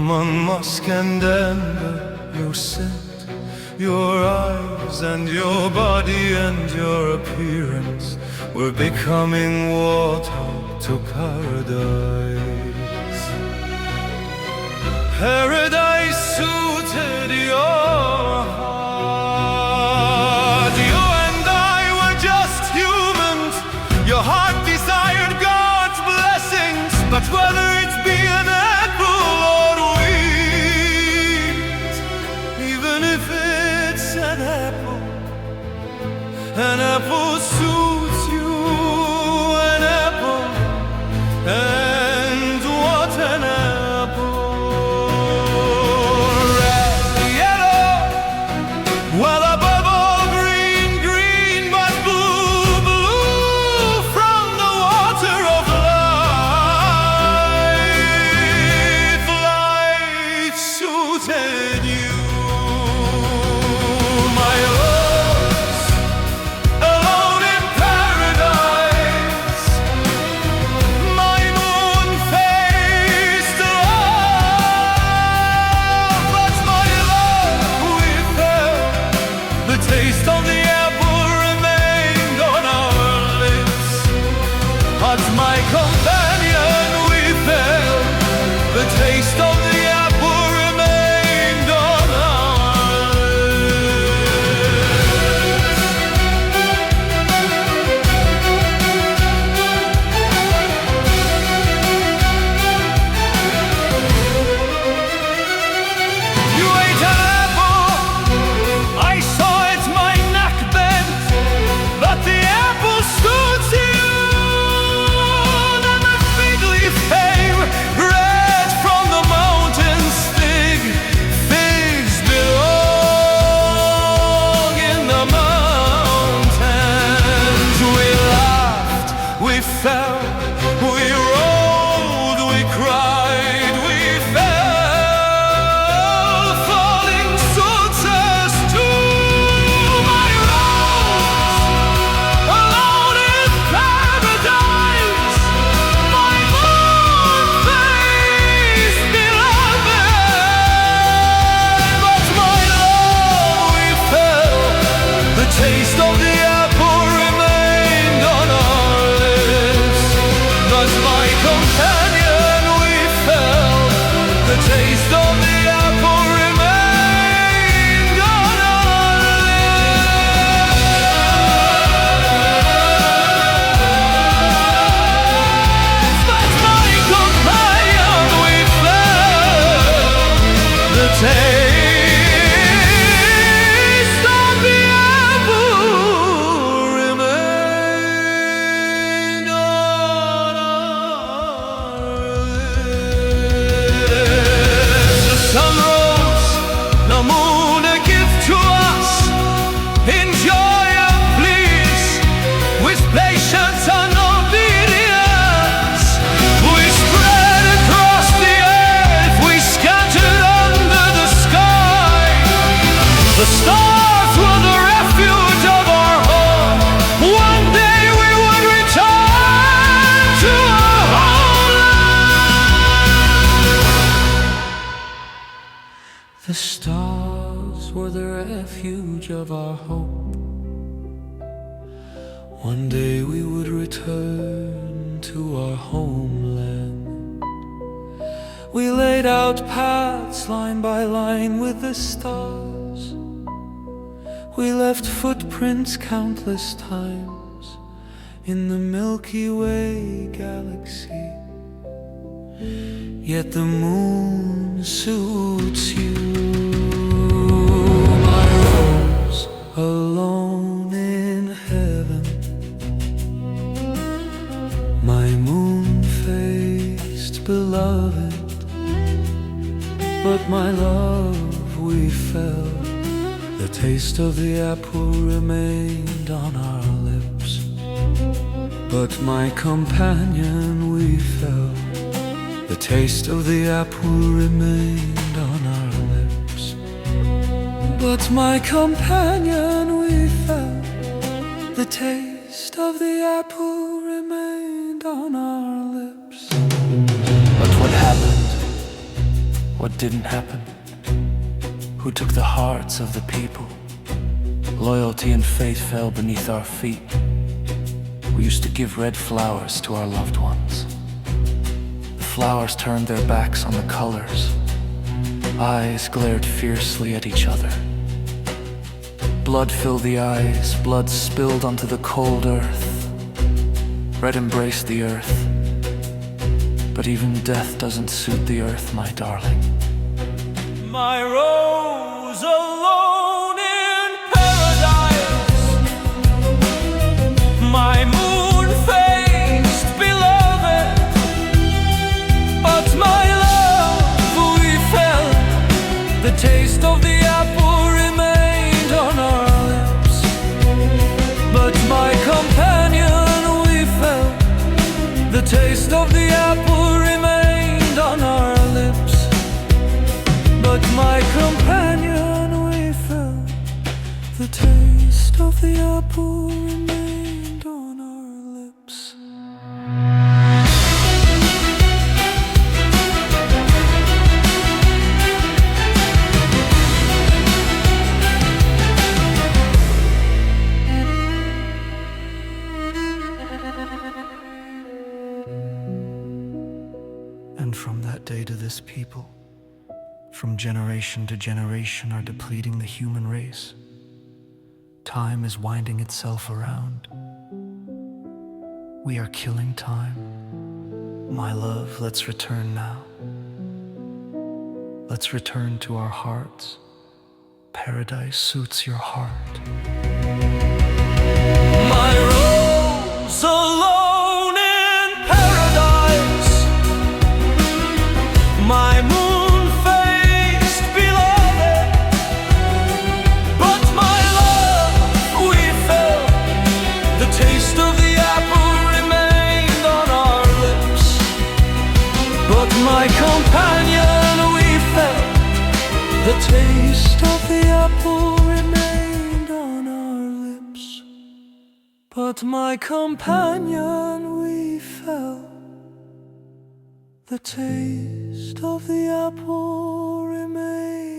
among musk and amber, your scent, your eyes and your body and your appearance were becoming water to paradise. Paradise suited your heart. You and I were just humans. Your heart desired God's blessings, but whether it's be an apple or wheat, even if it's an apple suits you, an apple, and what an apple. Red, yellow, well above all green, green, but blue, blue from the water of life. Life suited you, my rose, alone in paradise, my moon-faced love. But my love, we fell, the taste of the apple remained on our lips. But my companion, we fell, the taste of the apple remained on our lips. You ate an apple, I saw it, my neck bent, but the apple stood to you. Then the fig leaf came, red from the mountains, figs belong in the mountains. We laughed, we fell, we rolled, we cried, we fell, falling success to my rose, alone in paradise, my moon-faced beloved. But my love, we fell, the taste of the apple remained on our lips. Thus my companion, we fell, the taste of the apple remained on our lips. But my companion, we fell, the taste of the apple remained on our lips. The sun rose, the moon a gift to us, enjoy and please, with patience and obedience. We spread across the earth, we scattered under the sky. The stars were the refuge of our home. One day we would return to our homeland. The stars were the refuge of our hope. One day we would return to our homeland. We laid out paths line by line with the stars. We left footprints countless times in the Milky Way galaxy. Yet the moon suits you, my rose, alone in heaven, my moon-faced beloved. But my love, we fell, the taste of the apple remained on our lips. But my companion, we fell, the taste of the apple remained on our lips. But my companion, we fell, the taste of the apple remained on our lips. But what happened What didn't happen? Who took the hearts of the people? Loyalty and faith fell beneath our feet. We used to give red flowers to our loved ones. The flowers turned their backs on the colors. Eyes glared fiercely at each other. Blood filled the eyes, blood spilled onto the cold earth. Red embraced the earth. But even death doesn't suit the earth, my darling. My rose alone in paradise, my moon-faced beloved, but my love, we fell. The taste of the apple remained on our lips, but my companion, we fell. The taste of the apple remained on our lips, but my companion, we fell. The taste of the apple remained on our lips. And from that day to this people, from generation to generation, are depleting the human race. Time is winding itself around. We are killing time. My love, let's return now. Let's return to our hearts. Paradise suits your heart. My rose alone in paradise, my moon-faced beloved, but my love, we fell. The taste of the apple remained on our lips, but my companion, we fell. The taste of the apple remained on our lips, but my companion, we fell. The taste of the apple remained